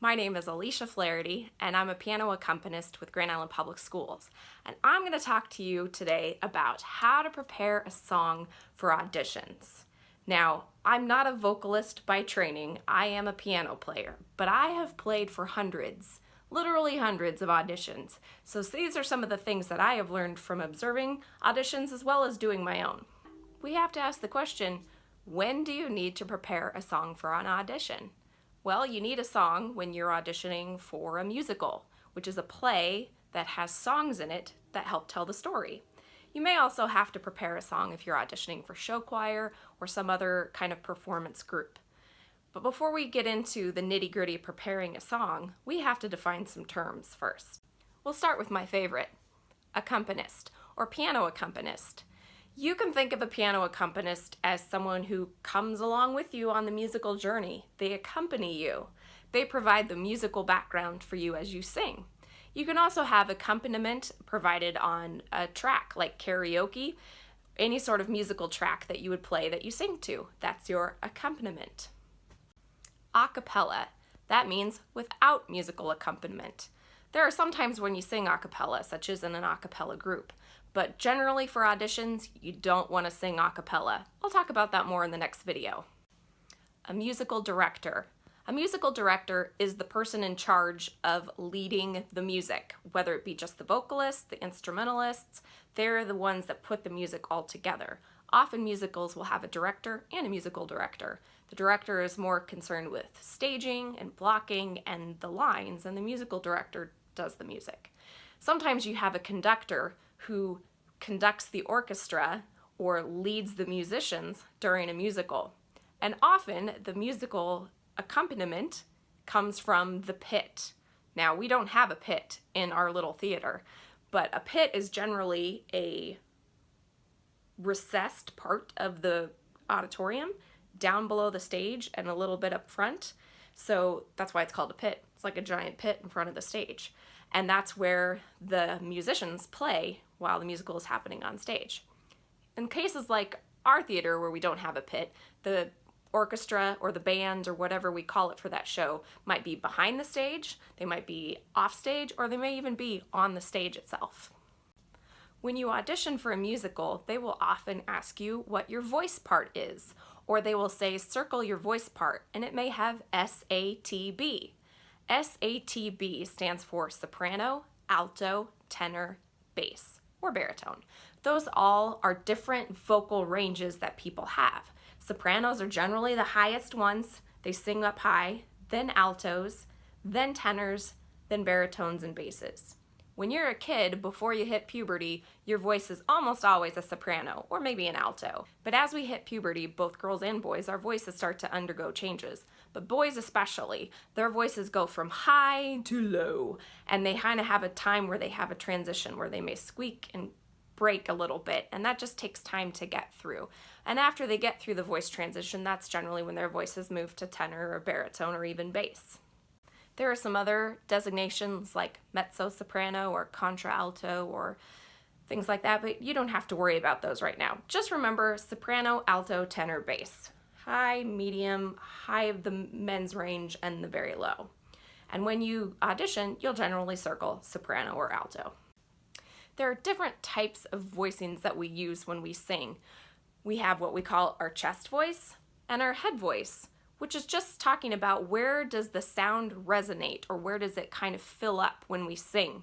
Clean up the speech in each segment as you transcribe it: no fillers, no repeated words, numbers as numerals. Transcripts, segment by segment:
My name is Elisia Flaherty, and I'm a piano accompanist with Grand Island Public Schools. And I'm going to talk to you today about how to prepare a song for auditions. Now, I'm not a vocalist by training, I am a piano player, but I have played for hundreds, literally hundreds of auditions. So these are some of the things that I have learned from observing auditions as well as doing my own. We have to ask the question, when do you need to prepare a song for an audition? Well, you need a song when you're auditioning for a musical, which is a play that has songs in it that help tell the story. You may also have to prepare a song if you're auditioning for show choir or some other kind of performance group. But before we get into the nitty-gritty of preparing a song, we have to define some terms first. We'll start with my favorite, accompanist or piano accompanist. You can think of a piano accompanist as someone who comes along with you on the musical journey. They accompany you. They provide the musical background for you as you sing. You can also have accompaniment provided on a track like karaoke, any sort of musical track that you would play that you sing to. That's your accompaniment. A cappella, that means without musical accompaniment. There are some times when you sing a cappella, such as in an a cappella group, but generally for auditions, you don't want to sing a cappella. I'll talk about that more in the next video. A musical director. A musical director is the person in charge of leading the music, whether it be just the vocalists, the instrumentalists. They're the ones that put the music all together. Often musicals will have a director and a musical director. The director is more concerned with staging and blocking and the lines, and the musical director does the music. Sometimes you have a conductor who conducts the orchestra or leads the musicians during a musical. And often the musical accompaniment comes from the pit. Now, we don't have a pit in our little theater, but a pit is generally a recessed part of the auditorium down below the stage and a little bit up front. So that's why it's called a pit. It's like a giant pit in front of the stage. And that's where the musicians play while the musical is happening on stage. In cases like our theater where we don't have a pit, the orchestra or the band or whatever we call it for that show might be behind the stage, they might be off stage, or they may even be on the stage itself. When you audition for a musical, they will often ask you what your voice part is, or they will say circle your voice part, and it may have SATB. SATB stands for soprano, alto, tenor, bass, or baritone. Those all are different vocal ranges that people have. Sopranos are generally the highest ones. They sing up high, then altos, then tenors, then baritones and basses. When you're a kid, before you hit puberty, your voice is almost always a soprano, or maybe an alto. But as we hit puberty, both girls and boys, our voices start to undergo changes. But boys especially, their voices go from high to low, and they kind of have a time where they have a transition where they may squeak and break a little bit, and that just takes time to get through. And after they get through the voice transition, that's generally when their voices move to tenor or baritone or even bass. There are some other designations like mezzo-soprano or contralto or things like that, but you don't have to worry about those right now. Just remember soprano, alto, tenor, bass. High, medium, high of the men's range, and the very low. And when you audition, you'll generally circle soprano or alto. There are different types of voicings that we use when we sing. We have what we call our chest voice and our head voice, which is just talking about where does the sound resonate or where does it kind of fill up when we sing.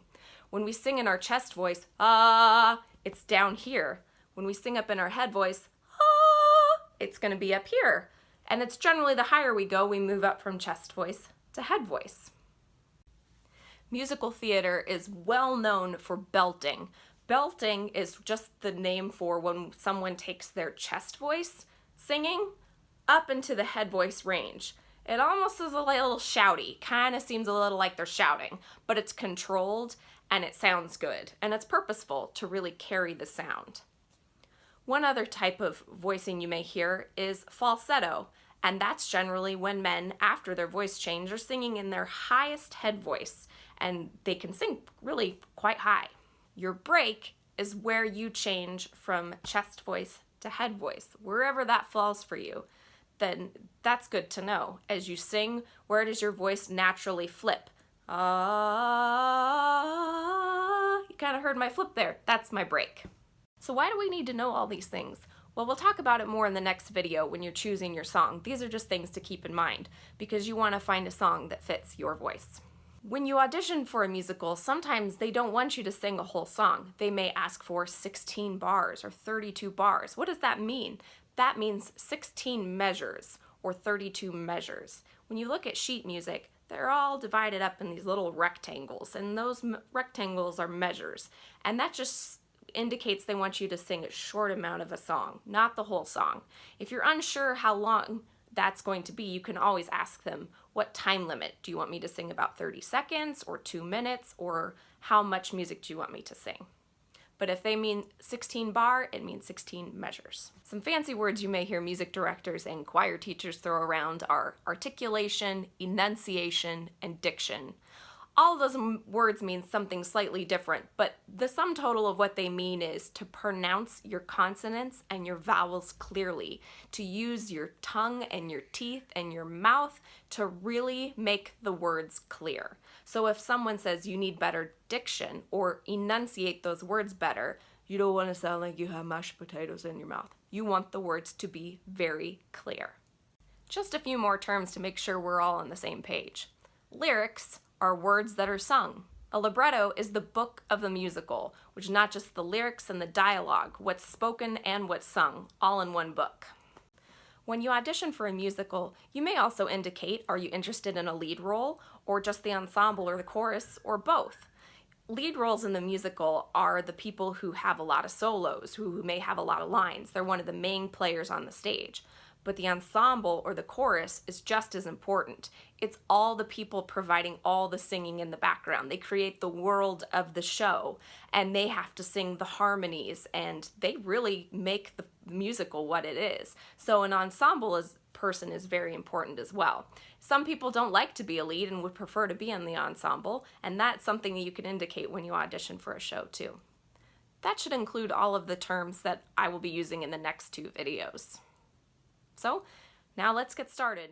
When we sing in our chest voice, ah, it's down here. When we sing up in our head voice, ah, it's going to be up here. And it's generally the higher we go, we move up from chest voice to head voice. Musical theater is well known for belting. Belting is just the name for when someone takes their chest voice singing up into the head voice range. It almost is a little shouty, kind of seems a little like they're shouting, but it's controlled and it sounds good, and it's purposeful to really carry the sound. One other type of voicing you may hear is falsetto, and that's generally when men, after their voice change, are singing in their highest head voice, and they can sing really quite high. Your break is where you change from chest voice to head voice, wherever that falls for you. then that's good to know. As you sing, where does your voice naturally flip? Ah, you kind of heard my flip there. That's my break. So why do we need to know all these things? Well, we'll talk about it more in the next video when you're choosing your song. These are just things to keep in mind because you want to find a song that fits your voice. When you audition for a musical, sometimes they don't want you to sing a whole song. They may ask for 16 bars or 32 bars. What does that mean? That means 16 measures or 32 measures. When you look at sheet music, they're all divided up in these little rectangles, and those rectangles are measures. And that just indicates they want you to sing a short amount of a song, not the whole song. If you're unsure how long that's going to be, you can always ask them, what time limit? Do you want me to sing about 30 seconds or 2 minutes, or how much music do you want me to sing? But if they mean 16 bar, it means 16 measures. Some fancy words you may hear music directors and choir teachers throw around are articulation, enunciation, and diction. All of those words mean something slightly different, but the sum total of what they mean is to pronounce your consonants and your vowels clearly, to use your tongue and your teeth and your mouth to really make the words clear. So if someone says you need better diction or enunciate those words better, you don't want to sound like you have mashed potatoes in your mouth. You want the words to be very clear. Just a few more terms to make sure we're all on the same page. Lyrics are words that are sung. A libretto is the book of the musical, which is not just the lyrics and the dialogue, what's spoken and what's sung, all in one book. When you audition for a musical, you may also indicate, are you interested in a lead role, or just the ensemble or the chorus, or both? Lead roles in the musical are the people who have a lot of solos, who may have a lot of lines. They're one of the main players on the stage. But the ensemble or the chorus is just as important. It's all the people providing all the singing in the background. They create the world of the show, and they have to sing the harmonies, and they really make the musical what it is. So an ensemble person is very important as well. Some people don't like to be a lead and would prefer to be in the ensemble, and that's something that you can indicate when you audition for a show too. That should include all of the terms that I will be using in the next 2 videos. So now let's get started.